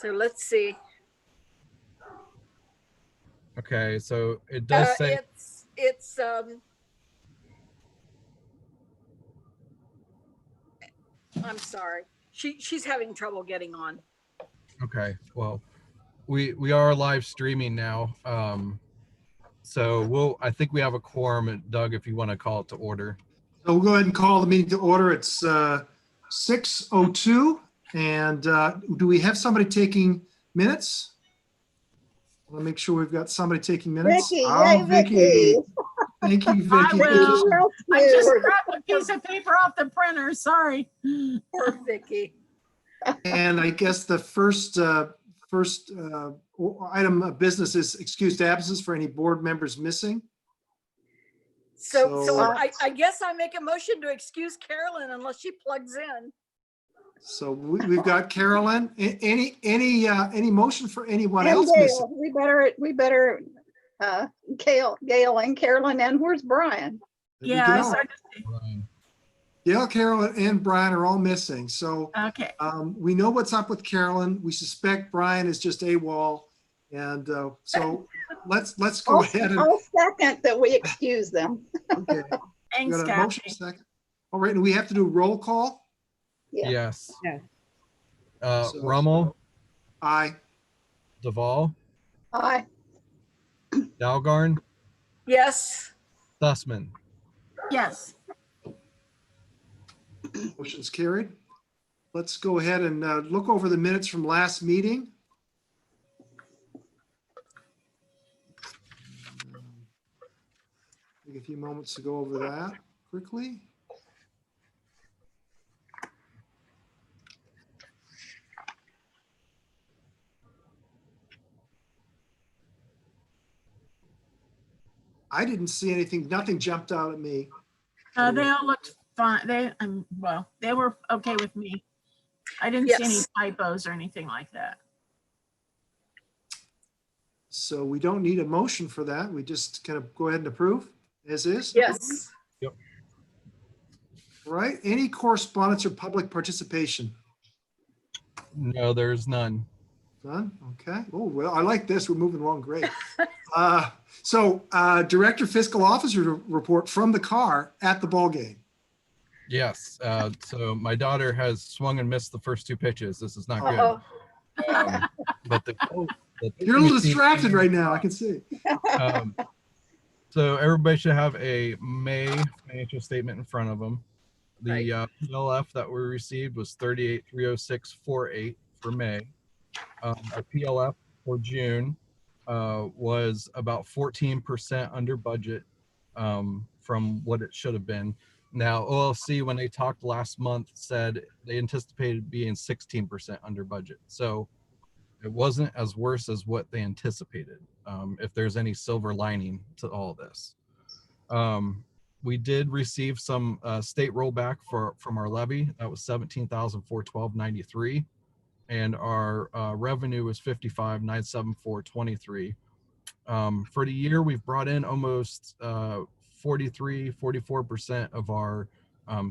So let's see. Okay, so it does say it's I'm sorry. She's having trouble getting on. okay. Well, we are live streaming now. So I think we have a quorum. And Doug, if you want to call it to order. So we'll go ahead and call the meeting to order. It's 6:02. And do we have somebody taking minutes? I want to make sure we've got somebody taking minutes. Vicky, Oh, yay, Vicky. Thank you, Vicky. I will. I just Rescue. grabbed a piece of paper off the printer. Sorry. Poor Vicky. And I guess the first item of business is excused absences for any board members missing. So So- I guess I make a motion to excuse Carolyn unless she plugs in. So we've got Carolyn. Any motion for anyone And else missing? Gail, we better, Gail and Carolyn, and where's Brian? There we Yeah, I go. started to Brian. Gail, Carolyn, and Brian are all missing. So see. Okay. we know what's up with Carolyn. We suspect Brian is just AWOL. And so let's go ahead and, I'll second that we excuse them. okay. We Thanks, got a motion Kathy. second. All right, and we have to do roll call. Yeah. Yes. Yeah. So- Rummel, Aye. Duvall, Aye. Dalgarn, Yes. Sussman. Yes. Motion's carried. Let's go ahead and look over the minutes from last meeting. Take a few moments to go over that quickly. I didn't see anything, nothing jumped out at me. They all looked fine. Well, they were okay with me. I didn't see any Yes. typos or anything like that. So we don't need a motion for that. We just kind of go ahead and approve as is. Yes. All right. Any correspondence or public participation? No, there's none. None? Okay. Oh, well, I like this. We're moving along great. So Director Fiscal Officer report from the car at the ball game. Yes. So my daughter has swung and missed the first two pitches. This is not good. Uh-oh. But You're a little distracted right now. I can see. Um, so everybody should have a May financial statement in front of them. The PLF that we received was 38,306.48 for May. Our PLF for June was about 14% under budget from what it should have been. Now, OLC, when they talked last month, said they anticipated being 16% under budget. So it wasn't as worse as what they anticipated, if there's any silver lining to all this. We did receive some state rollback from our levy. That was $17,412.93. And our revenue was $55,974.23. For the year, we've brought in almost 44% of our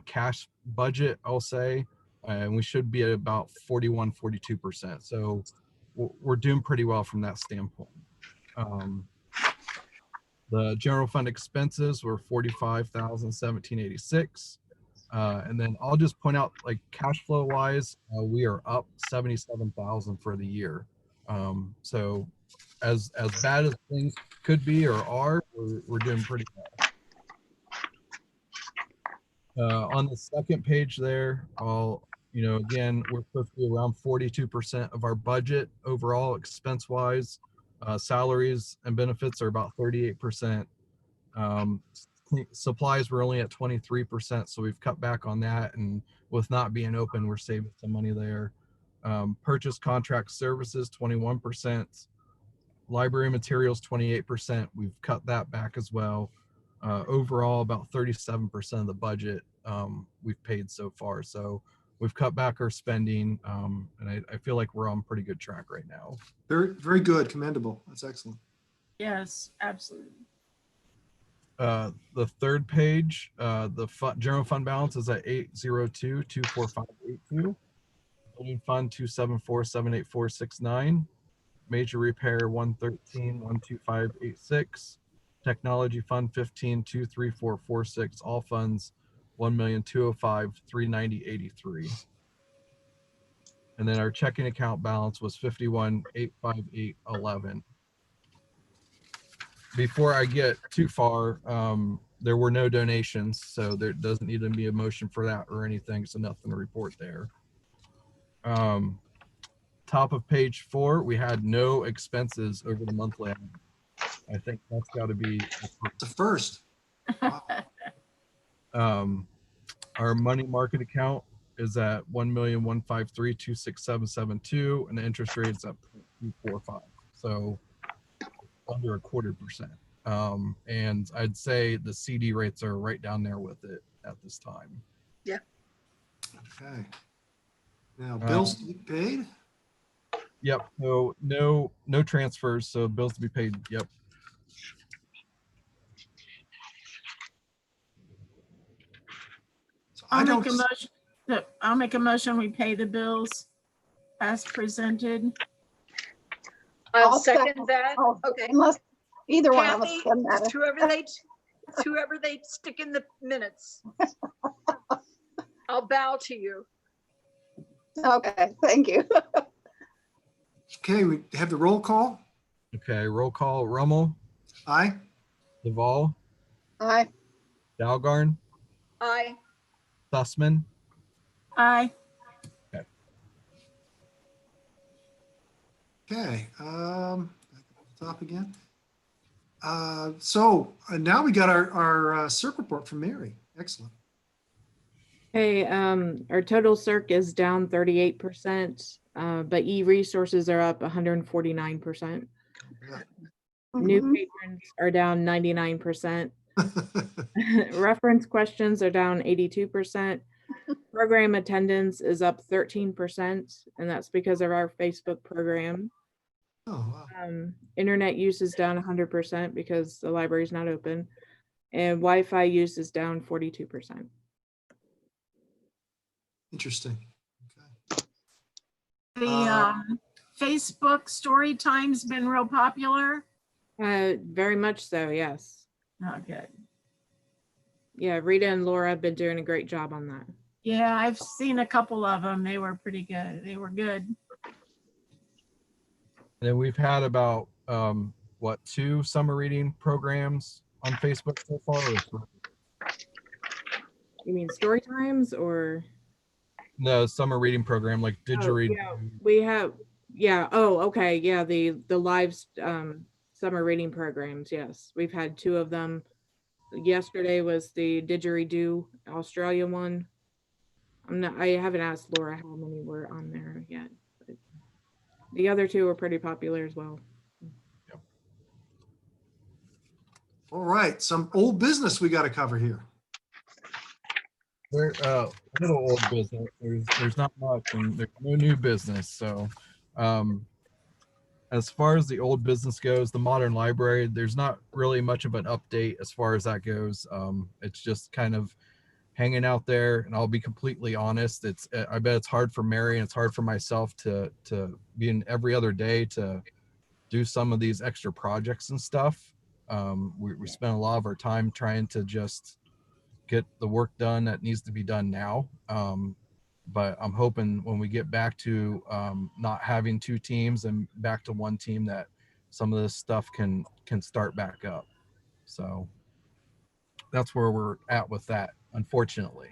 cash budget, I'll say, and we should be at about 42%. So we're doing pretty well from that standpoint. The general fund expenses were $45,1786. And then I'll just point out, like, cash flow wise, we are up 77,000 for the year. So as bad as things could be or are, we're doing pretty well. On the second page there, again, we're supposed to be around 42% of our budget overall expense wise. Salaries and benefits are about 38%. Supplies were only at 23%, so we've cut back on that, and with not being open, we're saving some money there. Purchase contract services, 21%. Library materials, 28%. We've cut that back as well. Overall, about 37% of the budget we've paid so far. So we've cut back our spending, and I feel like we're on pretty good track right now. Very, very good. Commendable. That's excellent. Yes, absolutely. The third page, the general fund balance is at 802,245.82. Building Fund 274-78469. Major Repair 113-12586. Technology Fund 15-23446. All funds 1,205,390.83. And then our checking account balance was 51,858.11. Before I get too far, there were no donations, so there doesn't need to be a motion for that or anything, so nothing to report there. Top of page 4, we had no expenses over the monthly. I think that's got to be The first. Wow. Our money market account is at 1,153,26772, and the interest rate is at 0.245, so under 0.25%. And I'd say the CD rates are right down there with it at this time. Okay. Now, bills to be paid? Yep. So no transfers. So bills to be paid. Yep. So I don't, I'll make a motion, we pay the bills as presented. I'll I'll second second. that. Oh, Okay. Unless either one of us Kathy, can matter. whoever they stick in the minutes. I'll bow to you. Okay, thank you. okay, we have the roll call. Okay. Roll call. Rummel, Aye. Duvall, Aye. Dalgarn, Aye. Sussman. Aye. Okay, back up to the top again. So now we got our CERC report from Mary. Excellent. Hey, our total CERC is down 38%, but e-resources are up 149%. New Mhm. patrons are down 99%. Reference questions are down 82%. Program attendance is up 13%, and that's because of our Facebook program. Oh, wow. Internet use is down 100% because the library is not open, and Wi-Fi use is down 42%. Interesting. Okay. The Facebook story time's been real popular. Very much so, yes. Oh, good. Yeah, Rita and Laura have been doing a great job on that. Yeah, I've seen a couple of them. They were pretty good. They were good. And then we've had about 2 summer reading programs on Facebook so far. Or 3? You mean story times or? No, summer reading program like Didgeridoo. Yeah, we have, yeah. Oh, okay. Yeah, the live summer reading programs. Yes, we've had 2 of them. Yesterday was the Didgeridoo Australia one. I haven't asked Laura how many were on there yet. But the other 2 were pretty popular as well. All right, some old business we got to cover here. We're little old business. There's not much, and there's no new business. So, as far as the old business goes, the modern library, there's not really much of an update as far as that goes. It's just kind of hanging out there, and I'll be completely honest. I bet it's hard for Mary and it's hard for myself to be in every other day to do some of these extra projects and stuff. We spend a lot of our time trying to just get the work done that needs to be done now. But I'm hoping when we get back to not having 2 teams and back to 1 team that some of this stuff can start back up. So that's where we're at with that, unfortunately.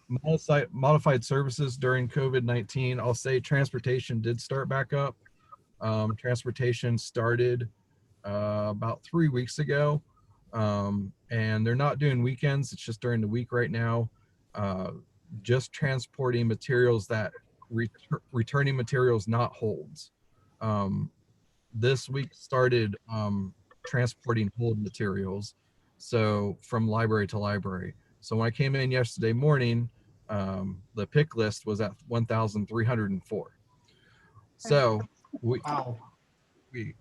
Modified services during COVID-19, I'll say transportation did start back up. Transportation started about 3 weeks ago. And they're not doing weekends. It's just during the week right now. Just transporting materials that returning materials, not holds. This week started transporting hold materials. So from library to library. So when I came in yesterday morning, the pick list was at 1,304. So we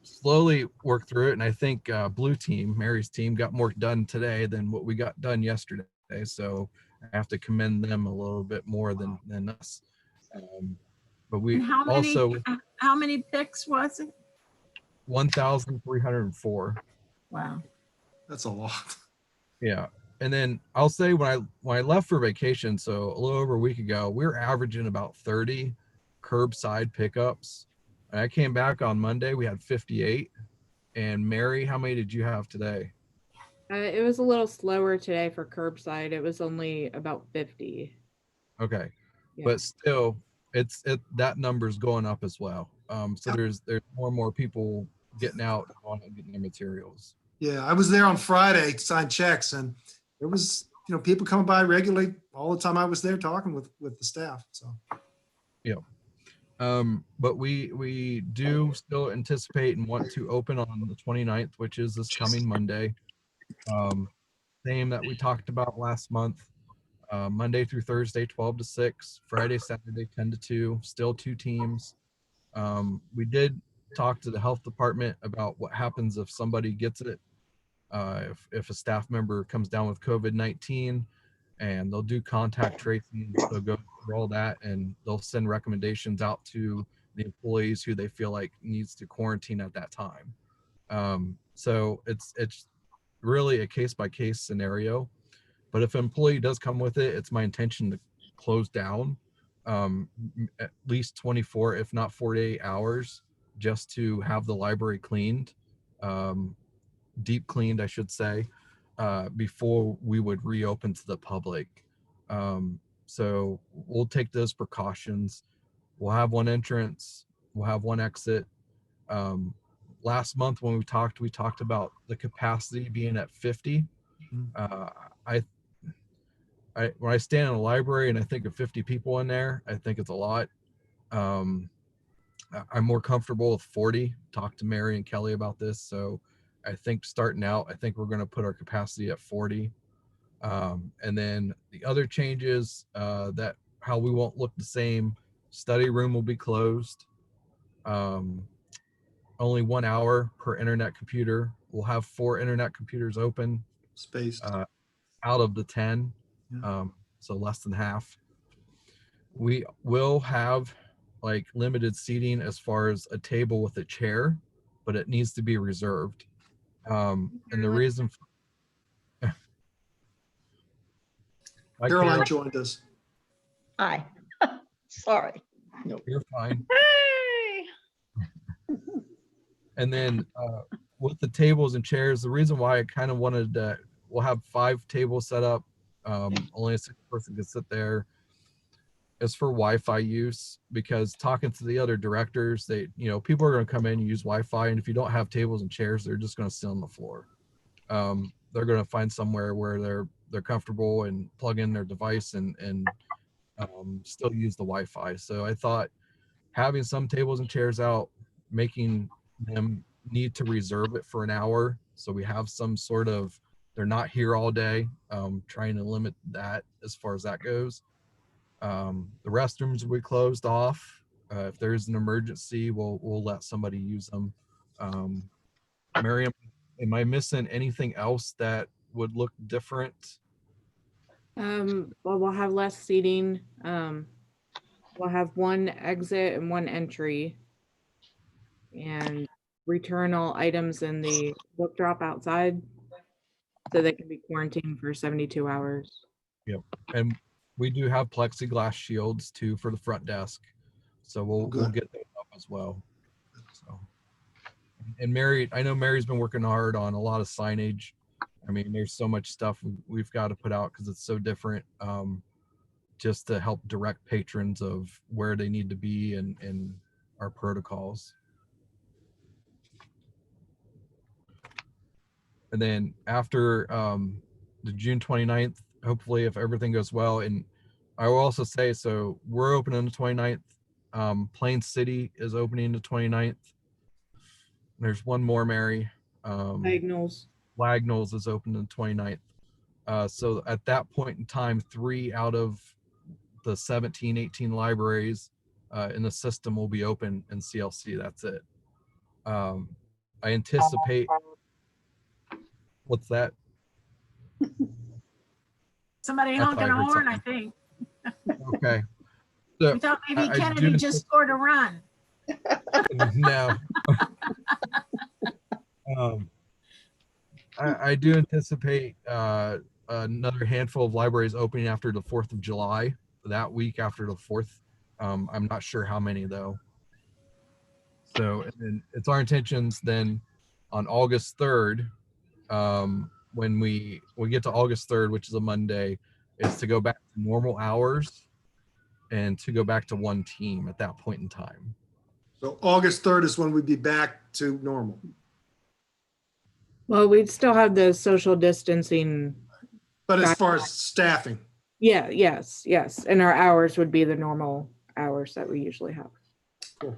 slowly worked through it, and I think Blue Team, Mary's team, got more done today than what we got done yesterday. So I have to commend them a little bit more than us. But we And also how many picks was it? 1,304. Wow. That's a lot. Yeah. And then I'll say when I left for vacation, so a little over a week ago, we were averaging about 30 curbside pickups. And I came back on Monday, we had 58. And Mary, how many did you have today? It was a little slower today for curbside. It was only about 50. Okay. Yeah. But still that number's going up as well. So there's more and more people getting out on it, getting their materials. Yeah, I was there on Friday to sign checks, and there was, people coming by regularly all the time I was there talking with the staff. So But we do still anticipate and want to open on the 29th, which is this coming Monday. Same that we talked about last month. Monday through Thursday, 12 to 6, Friday, Saturday, 10 to 2, still 2 teams. We did talk to the health department about what happens if somebody gets it. If a staff member comes down with COVID-19, and they'll do contact tracing, they'll go through all that, and they'll send recommendations out to the employees who they feel like needs to quarantine at that time. So it's really a case-by-case scenario. But if an employee does come with it, it's my intention to close down at least 24, if not 48 hours, just to have the library cleaned, deep cleaned, I should say, before we would reopen to the public. So we'll take those precautions. We'll have one entrance, we'll have one exit. Last month when we talked about the capacity being at 50. When I stand in a library and I think of 50 people in there, I think it's a lot. I'm more comfortable with 40. Talked to Mary and Kelly about this. So I think starting out, I think we're going to put our capacity at 40. And then the other changes, that how we won't look the same, study room will be closed. Only 1 hour per internet computer. We'll have 4 internet computers open spaced. out of the 10. Yeah. So less than half. We will have like limited seating as far as a table with a chair, but it needs to be reserved. And the reason Hi, Caroline Carol. joined us. Hi. Sorry. You're fine. Hey. And then with the tables and chairs, the reason why I kind of wanted to, we'll have 5 tables set up. Only a 6th person can sit there. It's for Wi-Fi use, because talking to the other directors, people are going to come in and use Wi-Fi, and if you don't have tables and chairs, they're just going to sit on the floor. They're going to find somewhere where they're comfortable and plug in their device and still use the Wi-Fi. So I thought having some tables and chairs out, making them need to reserve it for an hour, so we have some sort of, they're not here all day, trying to limit that as far as that goes. The restrooms will be closed off. If there's an emergency, we'll let somebody use them. Miriam, am I missing anything else that would look different? Well, we'll have less seating. We'll have 1 exit and 1 entry, and return all items in the book drop outside, so they can be quarantined for 72 hours. Yep. And we do have plexiglass shields too for the front desk, so we'll get those up as well. So, and Mary, I know Mary's been working hard on a lot of signage. I mean, there's so much stuff we've got to put out because it's so different, just to help direct patrons of where they need to be and our protocols. And then after the June 29th, hopefully if everything goes well, and I will also say, so we're opening the 29th. Plain City is opening the 29th. There's one more, Mary. Diagonals. Wagnalls is open on the 29th. So at that point in time, 3 out of the 17, 18 libraries in the system will be open in CLC. That's it. I anticipate, what's that? Somebody I thought honking I a heard horn, I something. think. Okay. So We thought maybe I do Kennedy just scored a run. no. um, I do anticipate another handful of libraries opening after the 4th of July, that week after the 4th. I'm not sure how many though. So and then it's our intentions then on August 3rd, when we get to August 3rd, which is a Monday, is to go back to normal hours and to go back to one team at that point in time. So August 3rd is when we'd be back to normal. Well, we'd still have the social distancing. But as Gotcha. far as staffing, Yeah, yes, yes. And our hours would be the normal hours that we usually have. cool.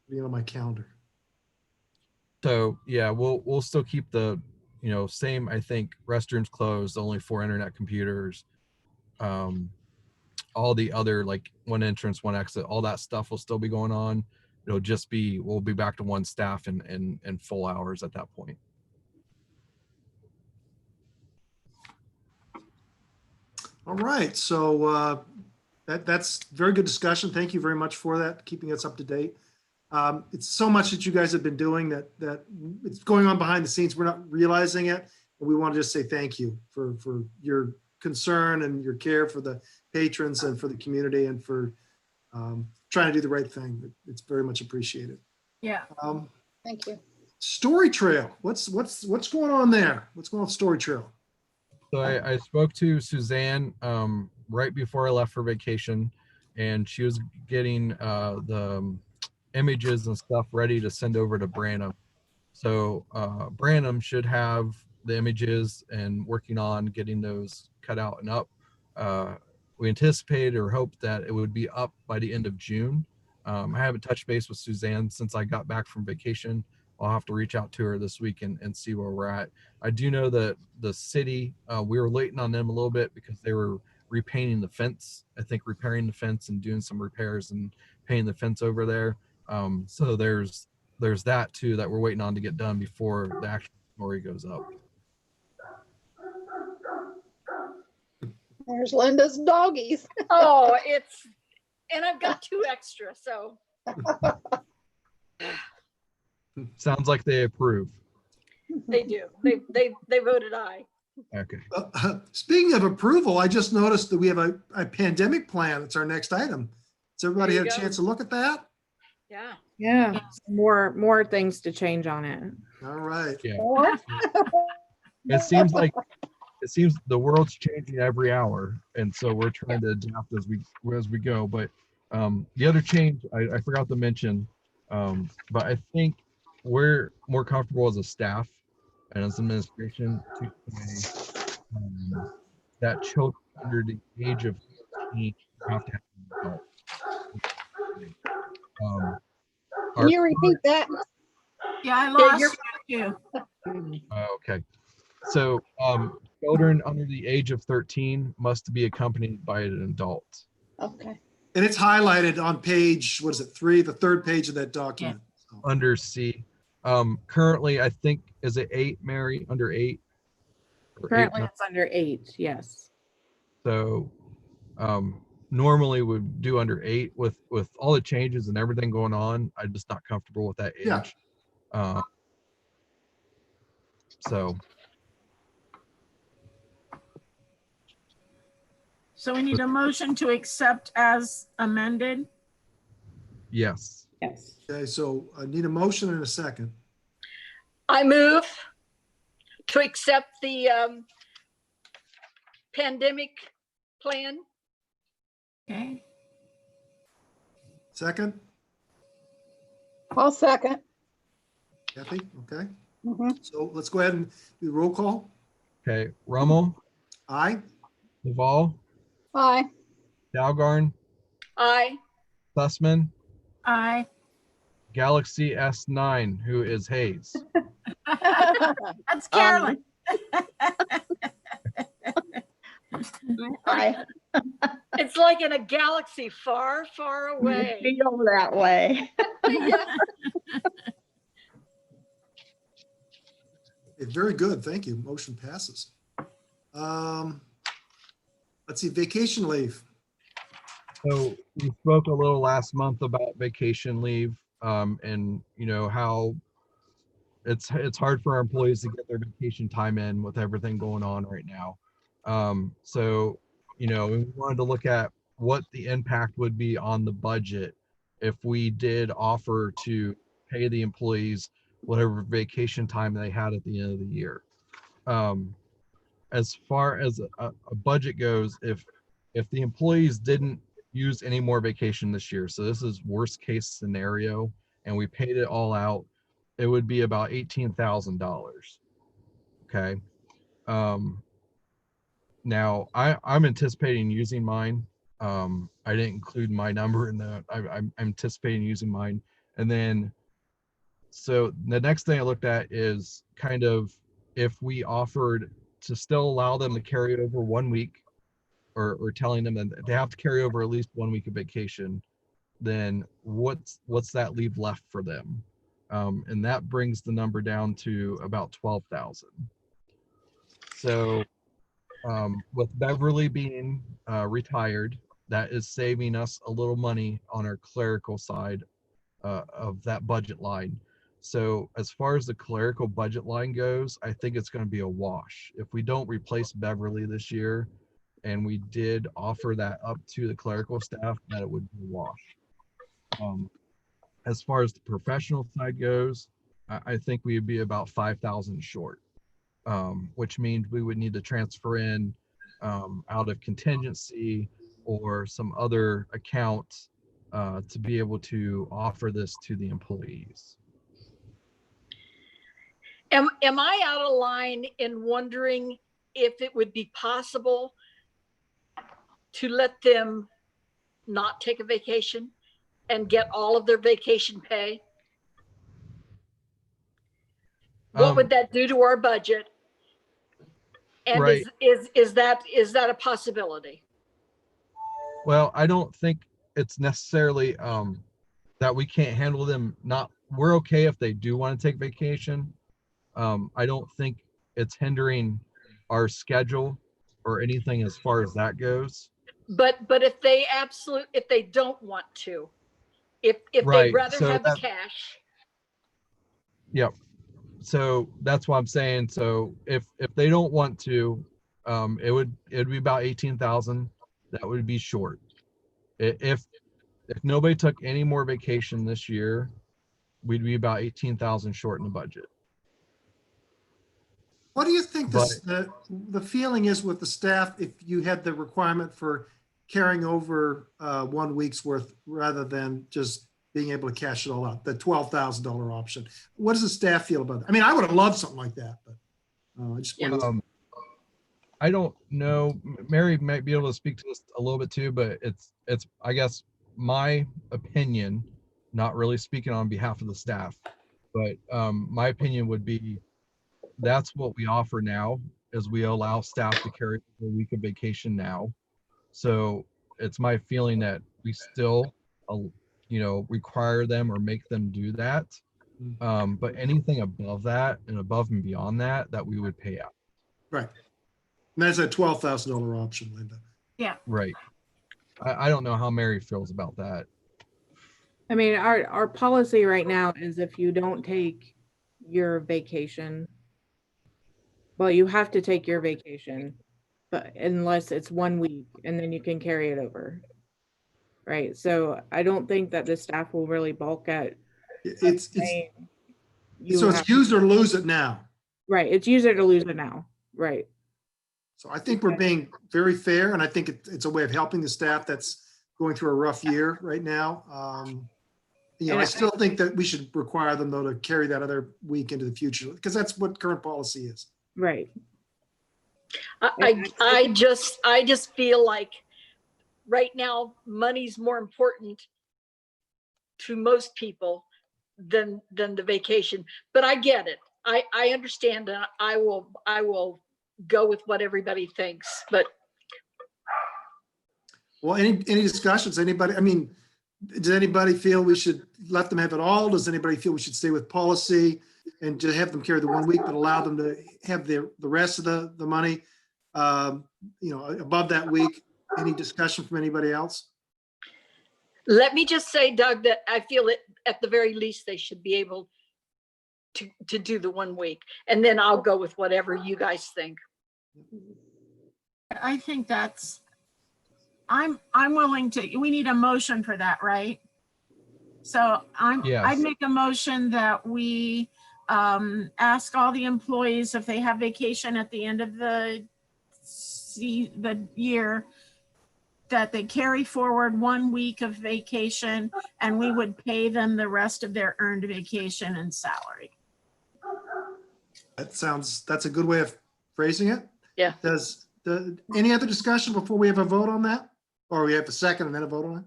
Be on my calendar. So yeah, we'll still keep the same. I think restrooms closed, only 4 internet computers. All the other like one entrance, one exit, all that stuff will still be going on. It'll just be we'll be back to one staff and full hours at that point. All right, so that's very good discussion. Thank you very much for that, keeping us up to date. It's so much that you guys have been doing that it's going on behind the scenes. We're not realizing it. And we want to just say thank you for your concern and your care for the patrons and for the community and for trying to do the right thing. It's very much appreciated. Yeah. Thank you. Story Trail. What's going on there? What's going on with Story Trail? So I spoke to Suzanne right before I left for vacation, and she was getting the images and stuff ready to send over to Branham. So Branham should have the images and working on getting those cut out and up. We anticipated or hoped that it would be up by the end of June. I haven't touched base with Suzanne since I got back from vacation. I'll have to reach out to her this week and see where we're at. I do know that the city, we were waiting on them a little bit because they were repainting the fence. I think repairing the fence and doing some repairs and painting the fence over there. So there's that too that we're waiting on to get done before the actual story goes up. There's Linda's doggies. Oh, and I've got 2 extra, so. Sounds like they approve. They do. They voted aye. Okay. Speaking of approval, I just noticed that we have a pandemic plan. It's our next item. Has everybody There had you a go. chance to look at that? Yeah. Yeah, more things to change on it. All right. Yeah. Or It seems the world's changing every hour, and so we're trying to adapt as we go. But the other change I forgot to mention, but I think we're more comfortable as a staff and as administration to say that children under the age of 13 have to have an adult. can you repeat that? Yeah, I Yeah, lost you too. Okay. So children under the age of 13 must be accompanied by an adult. Okay. And it's highlighted on page, what is it, 3, the 3rd page of that document. So, Under C. Currently, I think, is it 8, Mary? Under 8? Or 8, Currently, no. it's under 8. Yes. So normally would do under 8 with all the changes and everything going on. I'm just not comfortable with that age. Yeah. So So we need a motion to accept as amended. yes. Yes. okay, so I need a motion and a second. I move to accept the pandemic plan. Okay. Second, I'll second. Kathy, okay. Mhm. So let's go ahead and do the roll call. Okay. Rummel, Aye. Duvall, Aye. Dalgarn, Aye. Sussman, Aye. Galaxy S9, who is Hayes. That's Carolyn. Aye. It's like in a galaxy far, far away. Feel that way. Yeah. Okay, very good, thank you. Motion passes. Let's see, vacation leave. So we spoke a little last month about vacation leave, and you know how it's hard for our employees to get their vacation time in with everything going on right now. So you know, we wanted to look at what the impact would be on the budget if we did offer to pay the employees whatever vacation time they had at the end of the year. As far as a budget goes, if the employees didn't use any more vacation this year, so this is worst case scenario, and we paid it all out, it would be about $18,000. Okay. Now I'm anticipating using mine. I didn't include my number in the, I'm anticipating using mine. And then, so the next thing I looked at is kind of if we offered to still allow them to carry over 1 week, or telling them that they have to carry over at least 1 week of vacation, then what's that leave left for them? And that brings the number down to about 12,000. So with Beverly being retired, that is saving us a little money on our clerical side of that budget line. So as far as the clerical budget line goes, I think it's going to be a wash. If we don't replace Beverly this year, and we did offer that up to the clerical staff, that it would be a wash. As far as the professional side goes, I think we would be about 5,000 short, which means we would need to transfer in out of contingency or some other account to be able to offer this to the employees. Am I out of line in wondering if it would be possible to let them not take a vacation and get all of their vacation pay? What would that do to our budget? And Right. is that a possibility? Well, I don't think it's necessarily that we can't handle them. We're okay if they do want to take vacation. I don't think it's hindering our schedule or anything as far as that goes. But if they don't want to, if they'd Right, rather so have the that- cash, Yep. So that's what I'm saying. So if they don't want to, it'd be about 18,000. That would be short. If nobody took any more vacation this year, we'd be about 18,000 short in the budget. What do you think the feeling is with the staff if you had the requirement for carrying over 1 week's worth rather than just being able to cash it all out, the $12,000 option? What does the staff feel about that? I mean, I would have loved something like that, but I just wanted I don't know. Mary might be able to speak to this a little bit too, but it's I guess my opinion, not really speaking on behalf of the staff, but my opinion would be that's what we offer now, is we allow staff to carry a week of vacation now. So it's my feeling that we still, require them or make them do that. But anything above that and above and beyond that we would pay out. right. And that's a $12,000 option, Linda. Right. I don't know how Mary feels about that. I mean, our policy right now is if you don't take your vacation, well, you have to take your vacation, but unless it's 1 week and then you can carry it over. Right. So I don't think that the staff will really balk at It's saying you so have- it's use or lose it now. right. It's use it or lose it now. Right. So I think we're being very fair, and I think it's a way of helping the staff that's going through a rough year right now. I still think that we should require them though to carry that other week into the future, because that's what current policy is. Right. I just feel like right now money's more important to most people than the vacation. But I get it. I understand, and I will go with what everybody thinks. But Well, any discussions, anybody, I mean, does anybody feel we should let them have it all? Does anybody feel we should stay with policy and to have them carry the 1 week, but allow them to have the rest of the money? above that week. Any discussion from anybody else? Let me just say, Doug, that I feel that at the very least, they should be able to do the 1 week. And then I'll go with whatever you guys think. I think that's, I'm willing to, we need a motion for that, right? So I'd Yes. make a motion that we ask all the employees if they have vacation at the end of the year, that they carry forward 1 week of vacation, and we would pay them the rest of their earned vacation and salary. That's a good way of phrasing it. Yeah. Any other discussion before we have a vote on that? Or we have a second and then a vote on it?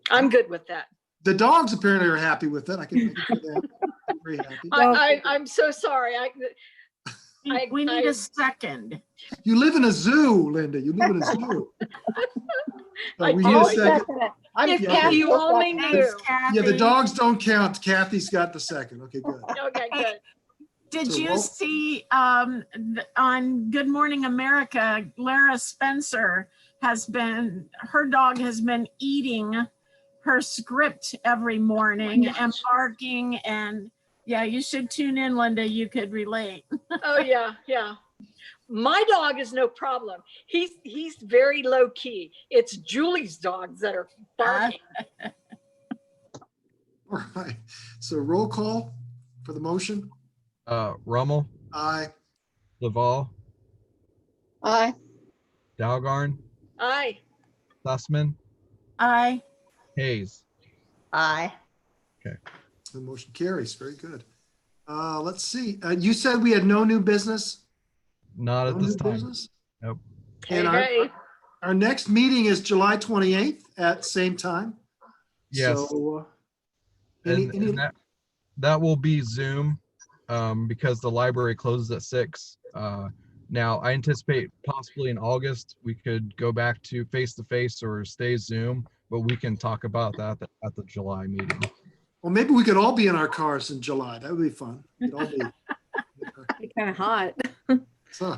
I'm good with that. The dogs apparently are happy with it. I can say that. I'm very happy. I'm so sorry. We need I- a second. You live in a zoo, Linda. You live in a zoo. I We do. need a I'll second. second it. I'm If Yeah. you only Thanks, knew. Yeah, the Kathy. dogs don't count. Kathy's got the second. Okay, good. Okay, good. Did So you roll- see on Good Morning America, Lara Spencer her dog has been eating her script every morning and barking, and yeah, you should tune in, Linda, you could relate. Oh, yeah, yeah. My dog is no problem. He's very low key. It's Julie's dogs that are barking. All right. So roll call for the motion. Rummel, Aye. Laval, Aye. Dalgarn, Aye. Sussman, Aye. Hayes. Aye. The motion carries. Very good. Let's see. You said we had no new business? Not No at this new time. business? Hey, And hey. our next meeting is July 28th at same time. Yes. So, And that will be Zoom, because the library closes at 6. Now I anticipate possibly in August, we could go back to face-to-face or stay Zoom, but we can talk about that at the July meeting. well, maybe we could all be in our cars in July. That would be fun. We'd all be. Kind of hot. So,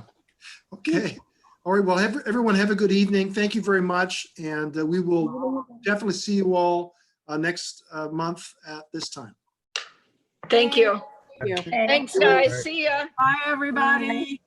okay. All right. Well, everyone have a good evening. Thank you very much. And we will definitely see you all next month at this time. Thank you. Yeah. Thanks, All guys. right. See ya. Bye, everybody.